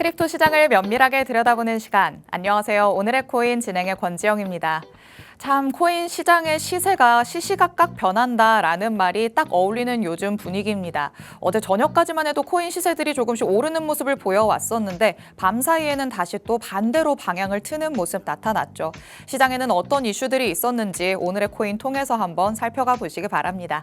크립토 시장을 면밀하게 들여다보는 시간. 안녕하세요. 오늘의 코인 진행의 권지영입니다. 참 코인 시장의 시세가 시시각각 변한다라는 말이 딱 어울리는 요즘 분위기입니다. 어제 저녁까지만 해도 코인 시세들이 조금씩 오르는 모습을 보여왔었는데 밤 사이에는 다시 또 반대로 방향을 트는 모습 나타났죠. 시장에는 어떤 이슈들이 있었는지 오늘의 코인 통해서 한번 살펴가 보시기 바랍니다.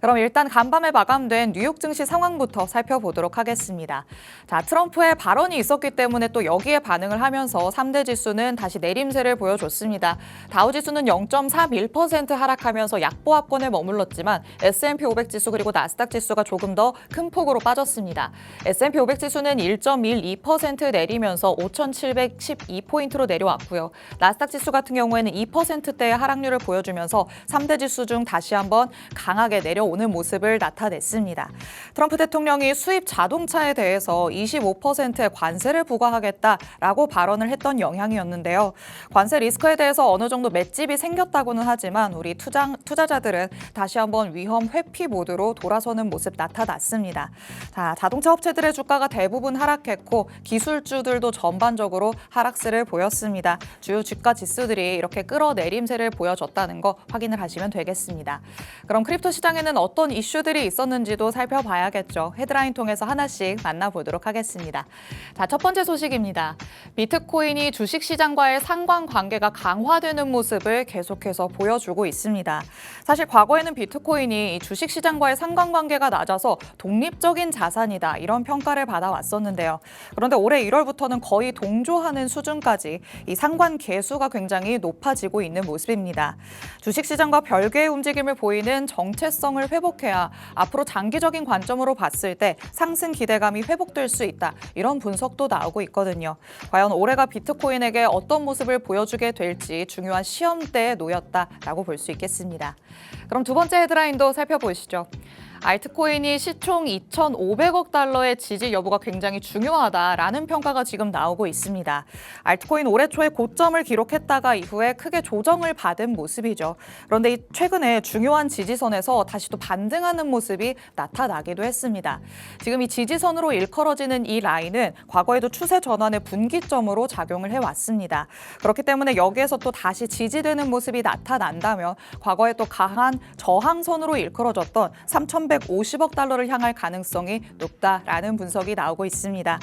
그럼 일단 간밤에 마감된 뉴욕 증시 상황부터 살펴보도록 하겠습니다. 자, 트럼프의 발언이 있었기 때문에 또 여기에 반응을 하면서 3대 지수는 다시 내림세를 보여줬습니다. 다우지수는 0.31% 하락하면서 약보합권에 머물렀지만 S&P 500 지수 그리고 나스닥 지수가 조금 더 큰 폭으로 빠졌습니다. S&P 500 지수는 1.12% 내리면서 5,712포인트로 내려왔고요. 나스닥 지수 같은 경우에는 2%대의 하락률을 보여주면서 3대 지수 중 다시 한번 강하게 내려오는 모습을 나타냈습니다. 트럼프 대통령이 수입 자동차에 대해서 25%의 관세를 부과하겠다라고 발언을 했던 영향이었는데요. 관세 리스크에 대해서 어느 정도 맷집이 생겼다고는 하지만 우리 투자자들은 다시 한번 위험 회피 모드로 돌아서는 모습 나타났습니다. 자, 자동차 업체들의 주가가 대부분 하락했고 기술주들도 전반적으로 하락세를 보였습니다. 주요 주가 지수들이 이렇게 끌어내림세를 보여줬다는 거 확인을 하시면 되겠습니다. 그럼 크립토 시장에는 어떤 이슈들이 있었는지도 살펴봐야겠죠. 헤드라인 통해서 하나씩 만나보도록 하겠습니다. 자, 첫 번째 소식입니다. 비트코인이 주식시장과의 상관관계가 강화되는 모습을 계속해서 보여주고 있습니다. 사실 과거에는 비트코인이 주식시장과의 상관관계가 낮아서 독립적인 자산이다 이런 평가를 받아왔었는데요. 그런데 올해 1월부터는 거의 동조하는 수준까지 이 상관 계수가 굉장히 높아지고 있는 모습입니다. 주식시장과 별개의 움직임을 보이는 정체성을 회복해야 앞으로 장기적인 관점으로 봤을 때 상승 기대감이 회복될 수 있다. 이런 분석도 나오고 있거든요. 과연 올해가 비트코인에게 어떤 모습을 보여주게 될지 중요한 시험대에 놓였다라고 볼 수 있겠습니다. 그럼 두 번째 헤드라인도 살펴보시죠. 알트코인이 시총 2,500억 달러의 지지 여부가 굉장히 중요하다라는 평가가 지금 나오고 있습니다. 알트코인 올해 초에 고점을 기록했다가 이후에 크게 조정을 받은 모습이죠. 그런데 최근에 중요한 지지선에서 다시 또 반등하는 모습이 나타나기도 했습니다. 지금 이 지지선으로 일컬어지는 이 라인은 과거에도 추세 전환의 분기점으로 작용을 해왔습니다. 그렇기 때문에 여기에서 또 다시 지지되는 모습이 나타난다면 과거에 또 강한 저항선으로 일컬어졌던 3,150억 달러를 향할 가능성이 높다라는 분석이 나오고 있습니다.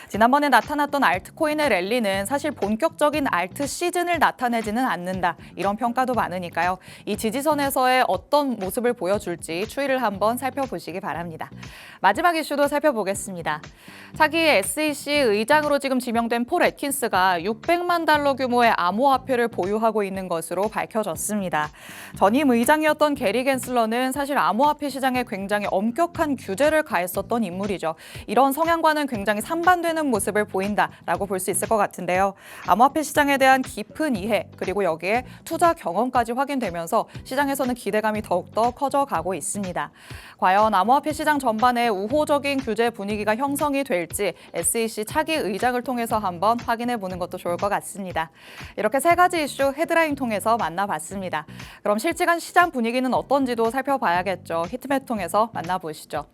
지난번에 나타났던 알트코인의 랠리는 사실 본격적인 알트 시즌을 나타내지는 않는다. 이런 평가도 많으니까요. 이 지지선에서의 어떤 모습을 보여줄지 추이를 한번 살펴보시기 바랍니다. 마지막 이슈도 살펴보겠습니다. 차기의 SEC 의장으로 지금 지명된 폴 애킨스가 600만 달러 규모의 암호화폐를 보유하고 있는 것으로 밝혀졌습니다. 전임 의장이었던 게리 겐슬러는 사실 암호화폐 시장에 굉장히 엄격한 규제를 가했었던 인물이죠. 이런 성향과는 굉장히 상반되는 모습을 보인다라고 볼 수 있을 것 같은데요. 암호화폐 시장에 대한 깊은 이해 그리고 여기에 투자 경험까지 확인되면서 시장에서는 기대감이 더욱더 커져가고 있습니다. 과연 암호화폐 시장 전반에 우호적인 규제 분위기가 형성이 될지 SEC 차기 의장을 통해서 한번 확인해 보는 것도 좋을 것 같습니다. 이렇게 세 가지 이슈 헤드라인 통해서 만나봤습니다. 그럼 실시간 시장 분위기는 어떤지도 살펴봐야겠죠. 히트맵 통해서 만나보시죠.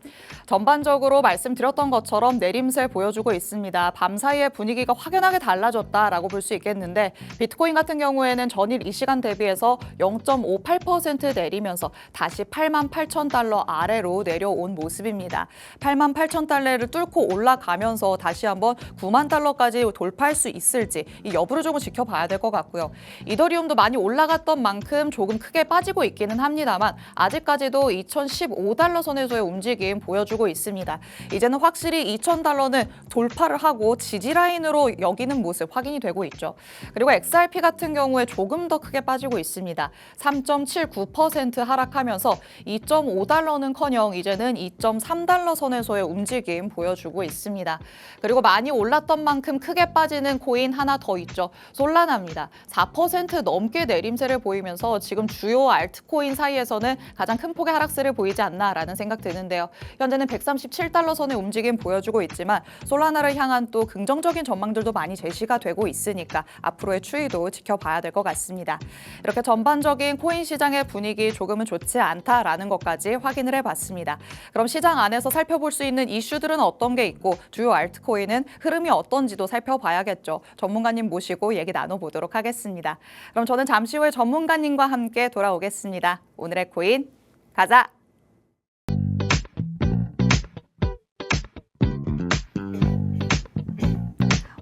전반적으로 말씀드렸던 것처럼 내림세 보여주고 있습니다. 밤 사이에 분위기가 확연하게 달라졌다라고 볼 수 있겠는데 비트코인 같은 경우에는 전일 이 시간 대비해서 0.58% 내리면서 다시 88,000달러 아래로 내려온 모습입니다. 88,000달러를 뚫고 올라가면서 다시 한번 9만 달러까지 돌파할 수 있을지 이 여부를 조금 지켜봐야 될 것 같고요. 이더리움도 많이 올라갔던 만큼 조금 크게 빠지고 있기는 합니다만 아직까지도 2,015달러 선에서의 움직임 보여주고 있습니다. 이제는 확실히 2,000달러는 돌파를 하고 지지라인으로 여기는 모습 확인이 되고 있죠. 그리고 XRP 같은 경우에 조금 더 크게 빠지고 있습니다. 3.79% 하락하면서 2.5달러는커녕 이제는 2.3달러 선에서의 움직임 보여주고 있습니다. 그리고 많이 올랐던 만큼 크게 빠지는 코인 하나 더 있죠. 솔라나입니다. 4% 넘게 내림세를 보이면서 지금 주요 알트코인 사이에서는 가장 큰 폭의 하락세를 보이지 않나라는 생각 드는데요. 현재는 137달러 선의 움직임 보여주고 있지만 솔라나를 향한 또 긍정적인 전망들도 많이 제시가 되고 있으니까 앞으로의 추이도 지켜봐야 될 것 같습니다. 이렇게 전반적인 코인 시장의 분위기 조금은 좋지 않다라는 것까지 확인을 해봤습니다. 그럼 시장 안에서 살펴볼 수 있는 이슈들은 어떤 게 있고 주요 알트코인은 흐름이 어떤지도 살펴봐야겠죠. 전문가님 모시고 얘기 나눠보도록 하겠습니다. 그럼 저는 잠시 후에 전문가님과 함께 돌아오겠습니다. 오늘의 코인 가자!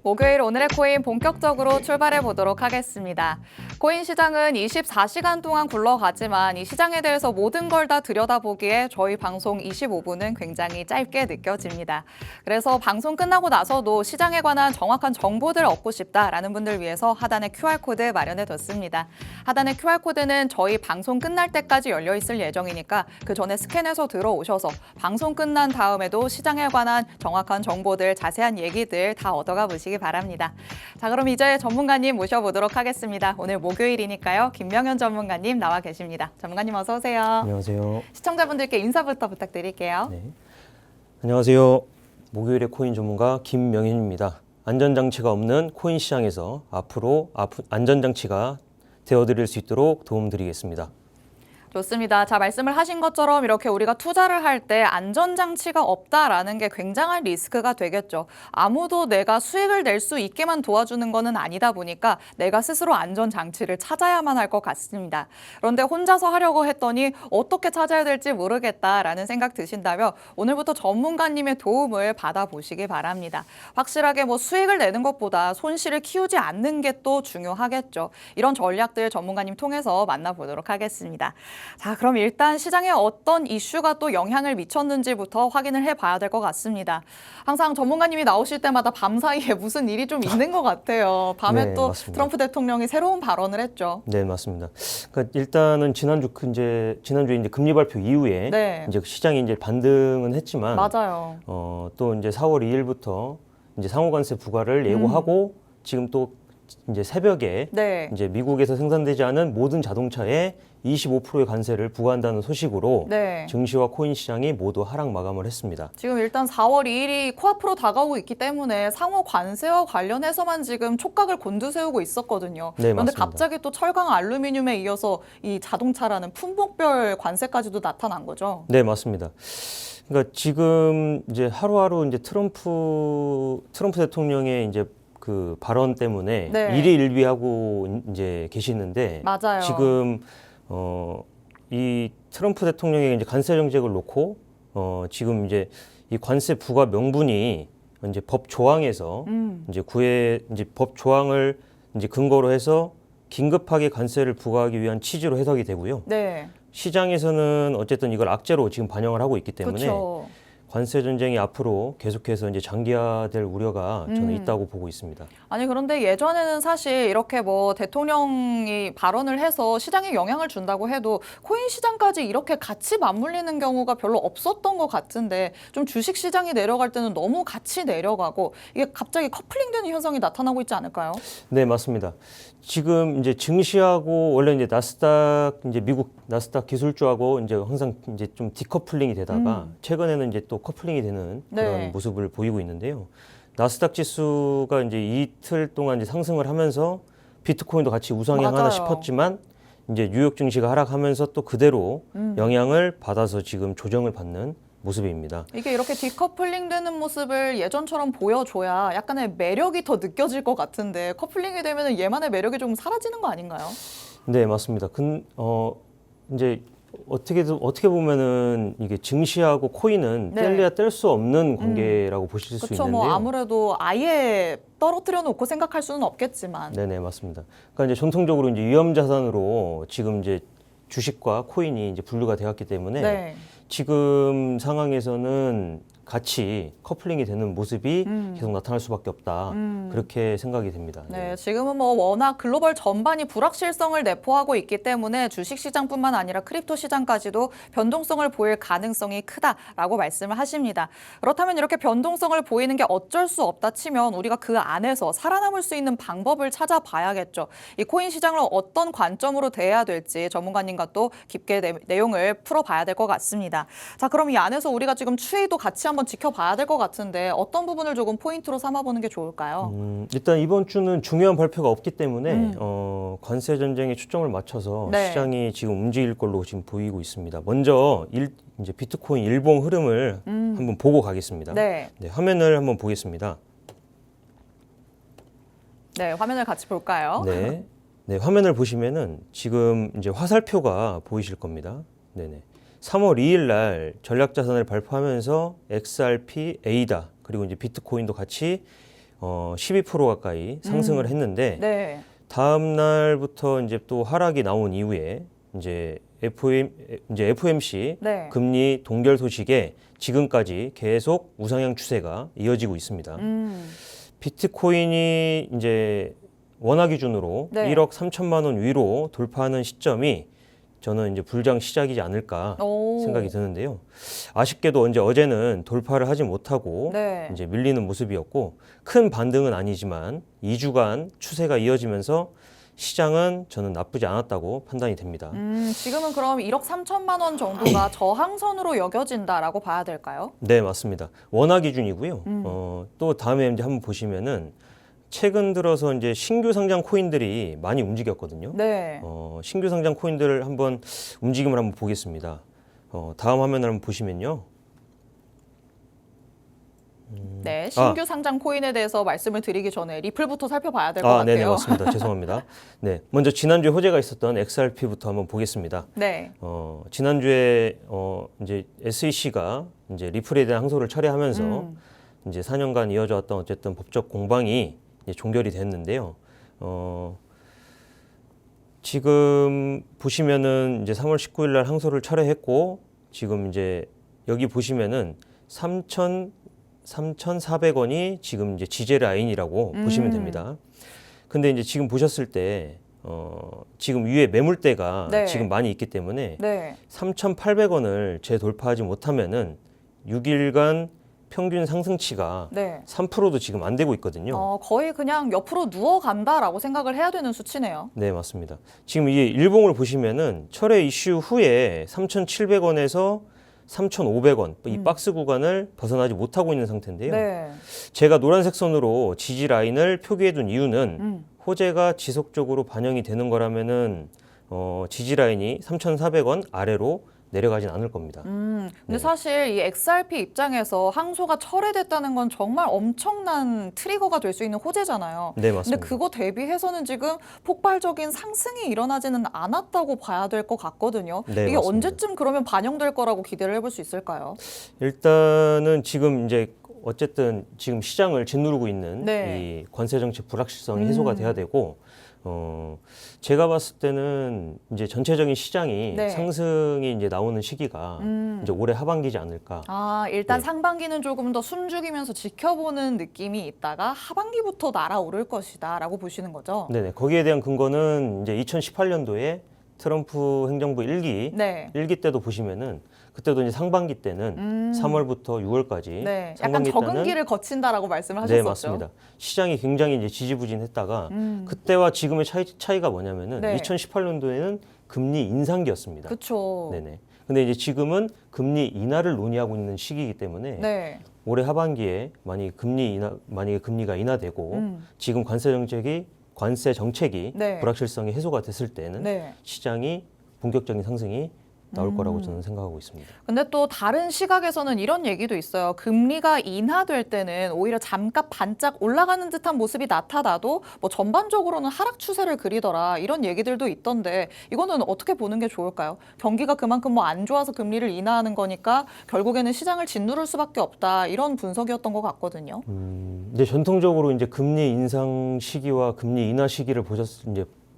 목요일 오늘의 코인 본격적으로 출발해 보도록 하겠습니다. 코인 시장은 24시간 동안 굴러가지만 이 시장에 대해서 모든 걸 다 들여다보기에 저희 방송 25분은 굉장히 짧게 느껴집니다. 그래서 방송 끝나고 나서도 시장에 관한 정확한 정보들을 얻고 싶다라는 분들 위해서 하단에 QR코드 마련해 뒀습니다. 하단의 QR코드는 저희 방송 끝날 때까지 열려 있을 예정이니까 그 전에 스캔해서 들어오셔서 방송 끝난 다음에도 시장에 관한 정확한 정보들, 자세한 얘기들 다 얻어가 보시기 바랍니다. 자, 그럼 이제 전문가님 모셔보도록 하겠습니다. 오늘 목요일이니까요. 김명현 전문가님 나와 계십니다. 전문가님 어서 오세요. 안녕하세요. 시청자분들께 인사부터 부탁드릴게요. 네. 안녕하세요. 목요일의 코인 전문가 김명현입니다. 안전장치가 없는 코인 시장에서 앞으로 안전장치가 되어드릴 수 있도록 도움드리겠습니다. 좋습니다. 자, 말씀을 하신 것처럼 이렇게 우리가 투자를 할 때 안전장치가 없다라는 게 굉장한 리스크가 되겠죠. 아무도 내가 수익을 낼 수 있게만 도와주는 거는 아니다 보니까 내가 스스로 안전장치를 찾아야만 할 것 같습니다. 그런데 혼자서 하려고 했더니 어떻게 찾아야 될지 모르겠다라는 생각 드신다면 오늘부터 전문가님의 도움을 받아보시기 바랍니다. 확실하게 수익을 내는 것보다 손실을 키우지 않는 게 또 중요하겠죠. 이런 전략들 전문가님 통해서 만나보도록 하겠습니다. 자, 그럼 일단 시장에 어떤 이슈가 또 영향을 미쳤는지부터 확인을 해봐야 될 것 같습니다. 항상 전문가님이 나오실 때마다 밤 사이에 무슨 일이 좀 있는 것 같아요. 밤에 네, 또 맞습니다. 트럼프 대통령이 새로운 발언을 했죠. 네, 맞습니다. 그러니까 일단은 지난주에 이제 금리 발표 이후에 네. 이제 시장이 이제 반등은 했지만 맞아요. 또 이제 4월 2일부터 이제 상호관세 부과를 예고하고 지금 또 이제 새벽에 네. 이제 미국에서 생산되지 않은 모든 자동차에 25%의 관세를 부과한다는 소식으로 네. 증시와 코인 시장이 모두 하락 마감을 했습니다. 지금 일단 4월 2일이 코앞으로 다가오고 있기 때문에 상호 관세와 관련해서만 지금 촉각을 곤두세우고 있었거든요. 네, 그런데 맞습니다. 갑자기 또 철강 알루미늄에 이어서 이 자동차라는 품목별 관세까지도 나타난 거죠. 네, 맞습니다. 그러니까 지금 이제 하루하루 이제 트럼프 대통령의 이제 그 발언 때문에 네. 일희일비하고 이제 계시는데 맞아요. 지금 이 트럼프 대통령의 이제 관세 정책을 놓고 지금 이제 이 관세 부과 명분이 이제 법 조항에서 이제 법 조항을 이제 근거로 해서 긴급하게 관세를 부과하기 위한 취지로 해석이 되고요. 네. 시장에서는 어쨌든 이걸 악재로 지금 반영을 하고 있기 때문에 그렇죠. 관세 전쟁이 앞으로 계속해서 이제 장기화될 우려가 저는 있다고 보고 있습니다. 아니 그런데 예전에는 사실 이렇게 대통령이 발언을 해서 시장에 영향을 준다고 해도 코인 시장까지 이렇게 같이 맞물리는 경우가 별로 없었던 것 같은데 좀 주식 시장이 내려갈 때는 너무 같이 내려가고 이게 갑자기 커플링되는 현상이 나타나고 있지 않을까요? 네, 맞습니다. 지금 이제 증시하고 원래 이제 이제 미국 나스닥 기술주하고 이제 항상 이제 좀 디커플링이 되다가 최근에는 이제 또 커플링이 되는 그런 네. 모습을 보이고 있는데요. 나스닥 지수가 이제 이틀 동안 이제 상승을 하면서 비트코인도 같이 우상향하나 맞아요. 싶었지만 이제 뉴욕 증시가 하락하면서 또 그대로 영향을 받아서 지금 조정을 받는 모습입니다. 이게 이렇게 디커플링 되는 모습을 예전처럼 보여줘야 약간의 매력이 더 느껴질 것 같은데 커플링이 되면 얘만의 매력이 좀 사라지는 거 아닌가요? 네, 맞습니다. 이제 어떻게 보면은 이게 증시하고 코인은 네. 뗄래야 뗄 수 없는 관계라고 보실 수 그렇죠. 있는데요. 아무래도 아예 떨어뜨려 놓고 생각할 수는 없겠지만. 네네, 맞습니다. 그러니까 이제 전통적으로 이제 위험 자산으로 지금 이제 주식과 코인이 이제 분류가 되었기 때문에 네. 지금 상황에서는 같이 커플링이 되는 모습이 계속 나타날 수밖에 없다. 그렇게 생각이 됩니다. 네, 지금은 뭐 워낙 글로벌 전반이 불확실성을 내포하고 있기 때문에 주식 시장뿐만 아니라 크립토 시장까지도 변동성을 보일 가능성이 크다라고 말씀을 하십니다. 그렇다면 이렇게 변동성을 보이는 게 어쩔 수 없다 치면 우리가 그 안에서 살아남을 수 있는 방법을 찾아봐야겠죠. 이 코인 시장을 어떤 관점으로 대해야 될지 전문가님과 또 깊게 내용을 풀어봐야 될 것 같습니다. 자, 그럼 이 안에서 우리가 지금 추이도 같이 한번 지켜봐야 될 것 같은데 어떤 부분을 조금 포인트로 삼아보는 게 좋을까요? 일단 이번 주는 중요한 발표가 없기 때문에 관세 전쟁에 초점을 맞춰서 네. 시장이 지금 움직일 걸로 지금 보이고 있습니다. 먼저 이제 비트코인 일봉 흐름을 한번 보고 가겠습니다. 네. 네, 화면을 한번 보겠습니다. 네, 화면을 같이 볼까요? 네. 네, 화면을 보시면은 지금 이제 화살표가 보이실 겁니다. 네네. 3월 2일 날 전략자산을 발표하면서 XRP, ADA 그리고 이제 비트코인도 같이 12% 가까이 상승을 했는데 네. 다음 날부터 이제 또 하락이 나온 이후에 이제 FOMC 네. 금리 동결 소식에 지금까지 계속 우상향 추세가 이어지고 있습니다. 비트코인이 이제 원화 기준으로 네. 1억 3천만 원 위로 돌파하는 시점이 저는 이제 불장 시작이지 않을까 오. 생각이 드는데요. 아쉽게도 어제는 돌파를 하지 못하고 네. 이제 밀리는 모습이었고 큰 반등은 아니지만 2주간 추세가 이어지면서 시장은 저는 나쁘지 않았다고 판단이 됩니다. 지금은 그럼 1억 3천만 원 정도가 저항선으로 여겨진다라고 봐야 될까요? 네, 맞습니다. 원화 기준이고요. 또 다음에 이제 한번 보시면은 최근 들어서 이제 신규 상장 코인들이 많이 움직였거든요. 네. 신규 상장 코인들을 한번 움직임을 한번 보겠습니다. 다음 화면을 한번 보시면요. 네, 신규 상장 코인에 대해서 말씀을 드리기 전에 리플부터 살펴봐야 될 것 같아요. 네네, 맞습니다. 죄송합니다. 네, 먼저 지난주에 호재가 있었던 XRP부터 한번 보겠습니다. 네. 지난주에 이제 SEC가 이제 리플에 대한 항소를 철회하면서 이제 4년간 이어져 왔던 어쨌든 법적 공방이 이제 종결이 됐는데요. 지금 보시면은 이제 3월 19일 날 항소를 철회했고 지금 이제 여기 보시면은 3,400원이 지금 이제 지지 라인이라고 보시면 됩니다. 근데 이제 지금 보셨을 때 지금 위에 매물대가 네. 지금 많이 있기 때문에 네. 3,800원을 재돌파하지 못하면은 6일간 평균 상승치가 네. 3%도 지금 안 되고 있거든요. 거의 그냥 옆으로 누워간다라고 생각을 해야 되는 수치네요. 네, 맞습니다. 지금 이 일봉을 보시면은 철회 이슈 후에 3,700원에서 3,500원 이 박스 구간을 벗어나지 못하고 있는 상태인데요. 네. 제가 노란색 선으로 지지 라인을 표기해 둔 이유는 호재가 지속적으로 반영이 되는 거라면은 지지 라인이 3,400원 아래로 내려가진 않을 겁니다. 근데 사실 이 XRP 입장에서 항소가 철회됐다는 건 정말 엄청난 트리거가 될 수 있는 호재잖아요. 네, 맞습니다. 근데 그거 대비해서는 지금 폭발적인 상승이 일어나지는 않았다고 봐야 될 것 같거든요. 네, 이게 맞습니다. 언제쯤 그러면 반영될 거라고 기대를 해볼 수 있을까요? 일단은 지금 이제 어쨌든 지금 시장을 짓누르고 있는 네. 이 관세 정책 불확실성이 해소가 돼야 되고 제가 봤을 때는 이제 전체적인 시장이 네. 상승이 이제 나오는 시기가 이제 올해 하반기지 않을까. 일단 네. 상반기는 조금 더 숨죽이면서 지켜보는 느낌이 있다가 하반기부터 날아오를 것이다라고 보시는 거죠? 네네. 거기에 대한 근거는 이제 2018년도에 트럼프 행정부 네. 1기 때도 보시면은 그때도 이제 상반기 때는 3월부터 6월까지 네. 약간 상반기 적응기를 거친다라고 말씀을 하셨었죠. 네, 맞습니다. 시장이 굉장히 이제 지지부진했다가 그때와 지금의 차이가 뭐냐면은 네. 2018년도에는 금리 인상기였습니다. 그렇죠. 네네. 근데 이제 지금은 금리 인하를 논의하고 있는 시기이기 때문에 네. 올해 하반기에 만약에 금리가 인하되고 지금 관세 정책이 네. 불확실성이 해소가 됐을 때는 네. 시장이 본격적인 상승이 나올 거라고 저는 생각하고 있습니다. 근데 또 다른 시각에서는 이런 얘기도 있어요. 금리가 인하될 때는 오히려 잠깐 반짝 올라가는 듯한 모습이 나타나도 뭐 전반적으로는 하락 추세를 그리더라 이런 얘기들도 있던데 이거는 어떻게 보는 게 좋을까요? 경기가 그만큼 뭐 안 좋아서 금리를 인하하는 거니까 결국에는 시장을 짓누를 수밖에 없다 이런 분석이었던 것 같거든요. 이제 전통적으로 이제 금리 인상 시기와 금리 인하 시기를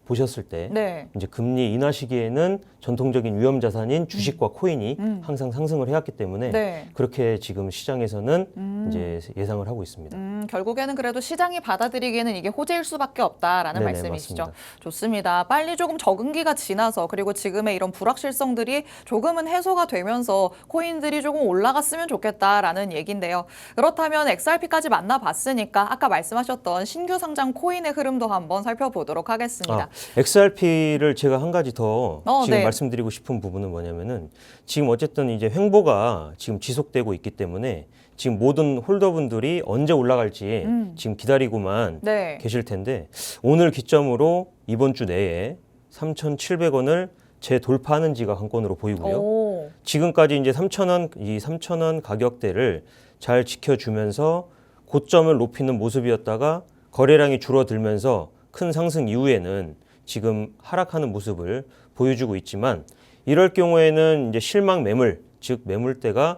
보셨을 때 네. 이제 금리 인하 시기에는 전통적인 위험 자산인 주식과 코인이 항상 상승을 해왔기 때문에 네. 그렇게 지금 시장에서는 이제 예상을 하고 있습니다. 결국에는 그래도 시장이 받아들이기에는 이게 호재일 수밖에 없다라는 네네, 말씀이시죠. 맞습니다. 좋습니다. 빨리 조금 적응기가 지나서 그리고 지금의 이런 불확실성들이 조금은 해소가 되면서 코인들이 조금 올라갔으면 좋겠다라는 얘기인데요. 그렇다면 XRP까지 만나봤으니까 아까 말씀하셨던 신규 상장 코인의 흐름도 한번 살펴보도록 하겠습니다. XRP를 제가 한 가지 더 지금 네. 말씀드리고 싶은 부분은 뭐냐면은 지금 어쨌든 이제 횡보가 지금 지속되고 있기 때문에 지금 모든 홀더분들이 언제 올라갈지 지금 기다리고만 네. 계실 텐데 오늘 기점으로 이번 주 내에 3,700원을 재돌파하는지가 관건으로 보이고요. 오. 지금까지 이제 3,000원, 이 3,000원 가격대를 잘 지켜주면서 고점을 높이는 모습이었다가 거래량이 줄어들면서 큰 상승 이후에는 지금 하락하는 모습을 보여주고 있지만 이럴 경우에는 이제 실망 매물, 즉 매물대가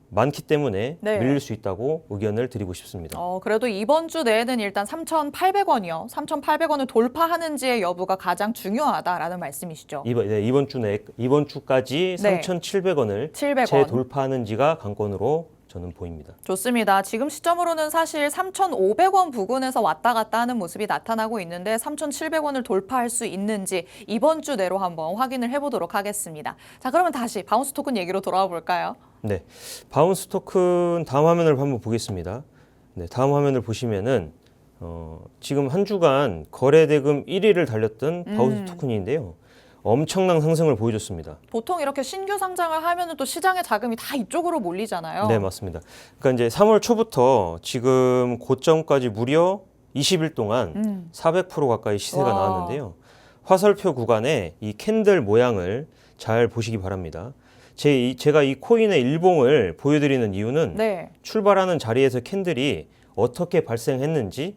많기 때문에 네. 밀릴 수 있다고 의견을 드리고 싶습니다. 그래도 이번 주 내에는 일단 3,800원이요. 3,800원을 돌파하는지의 여부가 가장 중요하다라는 말씀이시죠. 이번 주까지 네. 3,700원을 700원. 재돌파하는지가 관건으로 저는 보입니다. 좋습니다. 지금 시점으로는 사실 3,500원 부근에서 왔다 갔다 하는 모습이 나타나고 있는데 3,700원을 돌파할 수 있는지 이번 주 내로 한번 확인을 해보도록 하겠습니다. 자, 그러면 다시 바운스 토큰 얘기로 돌아와 볼까요? 네, 바운스 토큰 다음 화면을 한번 보겠습니다. 네, 다음 화면을 보시면은 지금 한 주간 거래 대금 1위를 달렸던 바운스 토큰인데요. 엄청난 상승을 보여줬습니다. 보통 이렇게 신규 상장을 하면은 또 시장의 자금이 다 이쪽으로 몰리잖아요. 네, 맞습니다. 그러니까 이제 3월 초부터 지금 고점까지 무려 20일 동안 400% 가까이 시세가 와. 나왔는데요. 화살표 구간에 이 캔들 모양을 잘 보시기 바랍니다. 제가 이 코인의 일봉을 보여드리는 이유는 네. 출발하는 자리에서 캔들이 어떻게 발생했는지,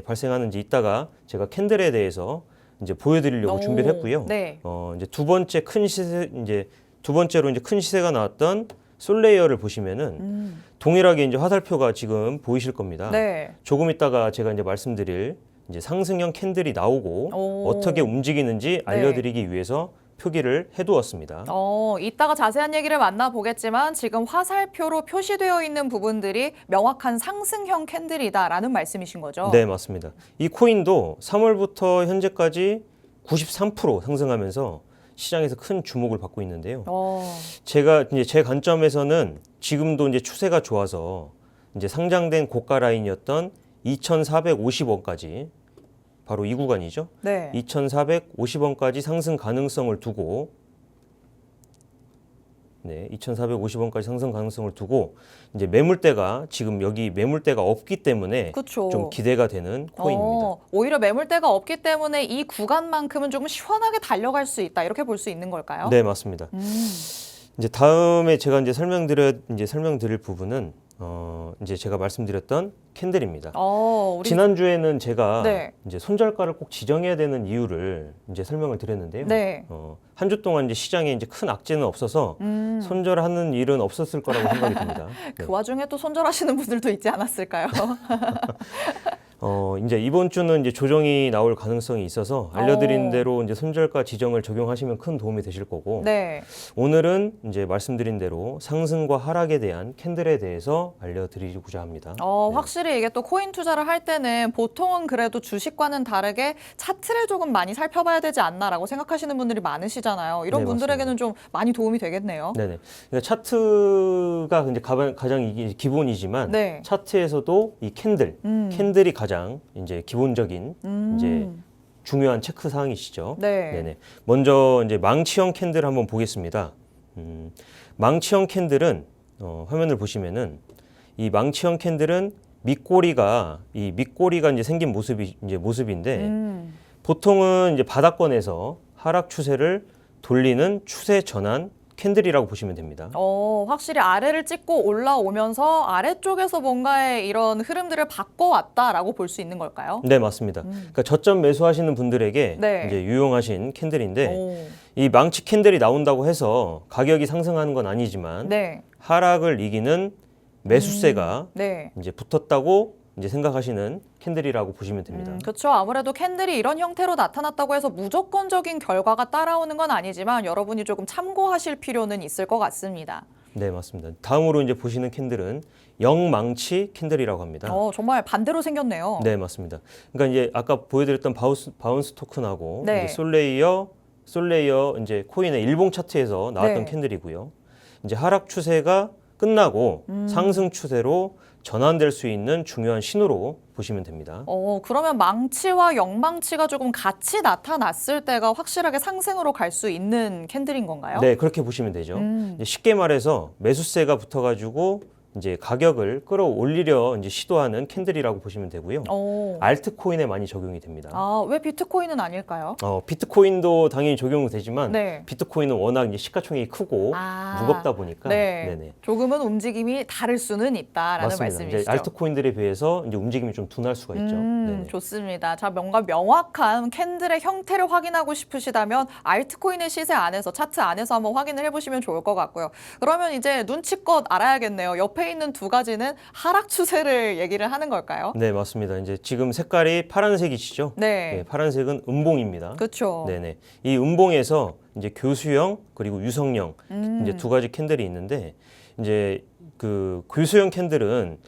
발생하는지 이따가 제가 캔들에 대해서 이제 보여드리려고 오, 준비를 했고요. 네. 이제 두 번째로 이제 큰 시세가 나왔던 솔레이어를 보시면은 동일하게 이제 화살표가 지금 보이실 겁니다. 네. 조금 있다가 제가 이제 말씀드릴 이제 상승형 캔들이 나오고 오. 어떻게 움직이는지 알려드리기 위해서 표기를 해두었습니다. 이따가 자세한 얘기를 만나보겠지만 지금 화살표로 표시되어 있는 부분들이 명확한 상승형 캔들이다라는 말씀이신 거죠? 네, 맞습니다. 이 코인도 3월부터 현재까지 93% 상승하면서 시장에서 큰 주목을 받고 있는데요. 제가 이제 제 관점에서는 지금도 이제 추세가 좋아서 이제 상장된 고가 라인이었던 2,450원까지 바로 이 구간이죠. 네. 2,450원까지 상승 가능성을 두고 2,450원까지 상승 가능성을 두고 이제 매물대가 지금 여기 매물대가 없기 때문에 그쵸. 좀 기대가 되는 코인입니다. 오히려 매물대가 없기 때문에 이 구간만큼은 조금 시원하게 달려갈 수 있다 이렇게 볼 수 있는 걸까요? 네, 맞습니다. 이제 다음에 제가 이제 설명드릴 부분은 이제 제가 말씀드렸던 캔들입니다. 지난주에는 제가 네. 이제 손절가를 꼭 지정해야 되는 이유를 이제 설명을 드렸는데요. 네. 한 주 동안 이제 시장에 이제 큰 악재는 없어서 손절하는 일은 없었을 거라고 생각이 듭니다. 그 와중에 또 손절하시는 분들도 있지 않았을까요? 이제 이번 주는 이제 조정이 나올 가능성이 있어서 알려드린 대로 이제 손절가 지정을 적용하시면 큰 도움이 되실 거고 네. 오늘은 이제 말씀드린 대로 상승과 하락에 대한 캔들에 대해서 알려드리고자 합니다. 확실히 이게 또 코인 투자를 할 때는 보통은 그래도 주식과는 다르게 차트를 조금 많이 살펴봐야 되지 않나라고 생각하시는 분들이 많으시잖아요. 이런 네, 분들에게는 좀 많이 도움이 되겠네요. 네네. 그러니까 차트가 이제 가장 이게 기본이지만 네. 차트에서도 이 캔들이 가장 이제 기본적인 이제 중요한 체크 사항이시죠. 네. 네네. 먼저 이제 망치형 캔들 한번 보겠습니다. 망치형 캔들은 화면을 보시면은 이 망치형 캔들은 밑꼬리가 이제 생긴 모습인데 보통은 이제 바닥권에서 하락 추세를 돌리는 추세 전환 캔들이라고 보시면 됩니다. 확실히 아래를 찍고 올라오면서 아래쪽에서 뭔가의 이런 흐름들을 바꿔왔다라고 볼 수 있는 걸까요? 네, 맞습니다. 그러니까 저점 매수하시는 분들에게 네. 이제 유용하신 캔들인데 이 망치 캔들이 나온다고 해서 가격이 상승하는 건 아니지만 네. 하락을 이기는 매수세가 네. 이제 붙었다고 이제 생각하시는 캔들이라고 보시면 됩니다. 그렇죠. 아무래도 캔들이 이런 형태로 나타났다고 해서 무조건적인 결과가 따라오는 건 아니지만 여러분이 조금 참고하실 필요는 있을 것 같습니다. 네, 맞습니다. 다음으로 이제 보시는 캔들은 영망치 캔들이라고 합니다. 정말 반대로 생겼네요. 네, 맞습니다. 그러니까 이제 아까 보여드렸던 바운스 토큰하고 네. 이제 솔레이어 이제 코인의 일봉 차트에서 나왔던 네. 캔들이고요. 이제 하락 추세가 끝나고 상승 추세로 전환될 수 있는 중요한 신호로 보시면 됩니다. 그러면 망치와 영망치가 조금 같이 나타났을 때가 확실하게 상승으로 갈 수 있는 캔들인 건가요? 네, 그렇게 보시면 되죠. 이제 쉽게 말해서 매수세가 붙어가지고 이제 가격을 끌어올리려 이제 시도하는 캔들이라고 보시면 되고요. 알트코인에 많이 적용이 됩니다. 왜 비트코인은 아닐까요? 비트코인도 당연히 적용되지만 네. 비트코인은 워낙 이제 시가총액이 크고 무겁다 보니까 네. 네네. 조금은 움직임이 다를 수는 있다라는 맞습니다. 말씀이시죠. 이제 알트코인들에 비해서 이제 움직임이 좀 둔할 수가 있죠. 네네. 좋습니다. 자, 뭔가 명확한 캔들의 형태를 확인하고 싶으시다면 알트코인의 시세 안에서 차트 안에서 한번 확인을 해보시면 좋을 것 같고요. 그러면 이제 눈치껏 알아야겠네요. 옆에 있는 두 가지는 하락 추세를 얘기를 하는 걸까요? 네, 맞습니다. 이제 지금 색깔이 파란색이시죠? 네. 파란색은 음봉입니다. 그렇죠. 네네. 이 음봉에서 이제 교수형 그리고 유성형 이제 두 가지 캔들이 있는데 이제 그 교수형 캔들은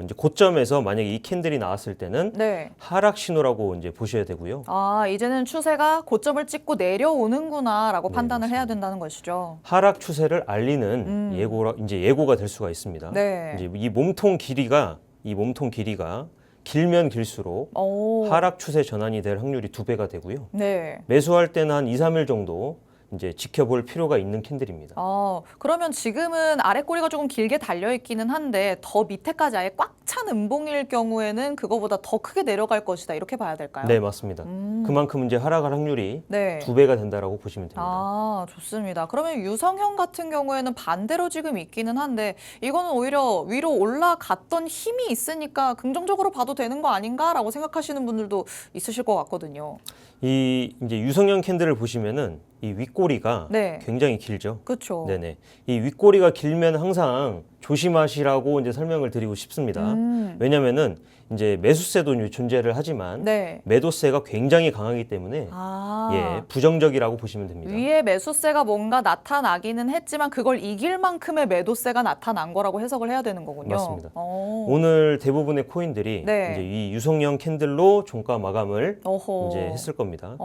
이제 고점에서 만약에 이 캔들이 나왔을 때는 네. 하락 신호라고 이제 보셔야 되고요. 이제는 추세가 고점을 찍고 내려오는구나라고 네, 판단을 해야 맞습니다. 된다는 것이죠. 하락 추세를 알리는 예고가 될 수가 있습니다. 네. 이제 이 몸통 길이가 길면 길수록 하락 추세 전환이 될 확률이 2배가 되고요. 네. 매수할 때는 한 2, 3일 정도 이제 지켜볼 필요가 있는 캔들입니다. 그러면 지금은 아래 꼬리가 조금 길게 달려 있기는 한데 더 밑에까지 아예 꽉 찬 음봉일 경우에는 그거보다 더 크게 내려갈 것이다 이렇게 봐야 될까요? 네, 맞습니다. 그만큼 이제 하락할 확률이 네. 2배가 된다라고 보시면 됩니다. 좋습니다. 그러면 유성형 같은 경우에는 반대로 지금 있기는 한데 이거는 오히려 위로 올라갔던 힘이 있으니까 긍정적으로 봐도 되는 거 아닌가라고 생각하시는 분들도 있으실 것 같거든요. 이 이제 유성형 캔들을 보시면은 이 윗꼬리가 네. 굉장히 길죠. 그렇죠. 네네. 이 윗꼬리가 길면 항상 조심하시라고 이제 설명을 드리고 싶습니다. 왜냐면은 이제 매수세도 이제 존재를 하지만 네. 매도세가 굉장히 강하기 때문에 부정적이라고 보시면 됩니다. 위에 매수세가 뭔가 나타나기는 했지만 그걸 이길 만큼의 매도세가 나타난 거라고 해석을 해야 되는 거군요. 맞습니다. 오늘 대부분의 코인들이 네. 이제 이 유성형 캔들로 종가 마감을 어허. 이제 했을 겁니다.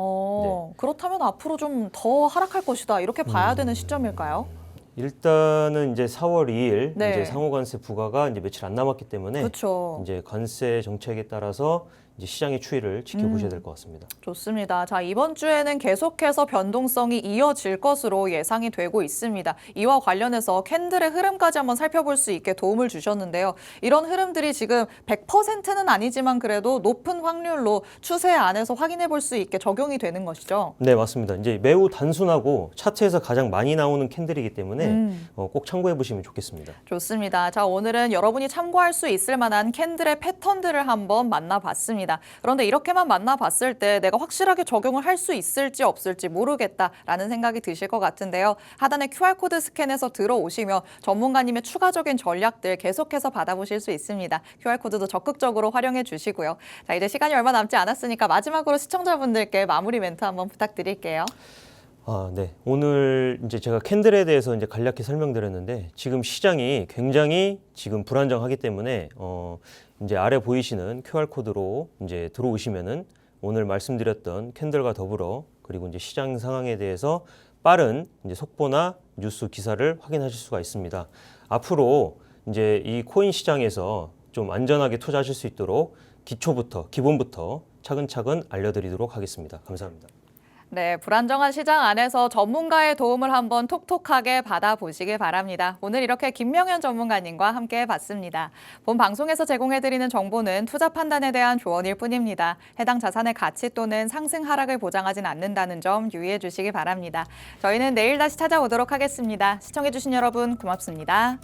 그렇다면 앞으로 좀 더 하락할 것이다 이렇게 봐야 되는 시점일까요? 일단은 이제 4월 2일 네. 이제 상호관세 부과가 이제 며칠 안 남았기 때문에 그렇죠. 이제 관세 정책에 따라서 이제 시장의 추이를 지켜보셔야 될 것 같습니다. 좋습니다. 자, 이번 주에는 계속해서 변동성이 이어질 것으로 예상이 되고 있습니다. 이와 관련해서 캔들의 흐름까지 한번 살펴볼 수 있게 도움을 주셨는데요. 이런 흐름들이 지금 100%는 아니지만 그래도 높은 확률로 추세 안에서 확인해 볼 수 있게 적용이 되는 것이죠. 네, 맞습니다. 이제 매우 단순하고 차트에서 가장 많이 나오는 캔들이기 때문에 꼭 참고해 보시면 좋겠습니다. 좋습니다. 자, 오늘은 여러분이 참고할 수 있을 만한 캔들의 패턴들을 한번 만나봤습니다. 그런데 이렇게만 만나봤을 때 내가 확실하게 적용을 할 수 있을지 없을지 모르겠다라는 생각이 드실 것 같은데요. 하단에 QR코드 스캔해서 들어오시면 전문가님의 추가적인 전략들 계속해서 받아보실 수 있습니다. QR코드도 적극적으로 활용해 주시고요. 자, 이제 시간이 얼마 남지 않았으니까 마지막으로 시청자분들께 마무리 멘트 한번 부탁드릴게요. 네. 오늘 이제 제가 캔들에 대해서 이제 간략히 설명드렸는데 지금 시장이 굉장히 지금 불안정하기 때문에 이제 아래 보이시는 QR코드로 이제 들어오시면은 오늘 말씀드렸던 캔들과 더불어 그리고 이제 시장 상황에 대해서 빠른 이제 속보나 뉴스 기사를 확인하실 수가 있습니다. 앞으로 이제 이 코인 시장에서 좀 안전하게 투자하실 수 있도록 기본부터 차근차근 알려드리도록 하겠습니다. 감사합니다. 네, 불안정한 시장 안에서 전문가의 도움을 한번 톡톡하게 받아보시길 바랍니다. 오늘 이렇게 김명현 전문가님과 함께 봤습니다. 본 방송에서 제공해드리는 정보는 투자 판단에 대한 조언일 뿐입니다. 해당 자산의 가치 또는 상승 하락을 보장하진 않는다는 점 유의해 주시기 바랍니다. 저희는 내일 다시 찾아오도록 하겠습니다. 시청해주신 여러분 고맙습니다.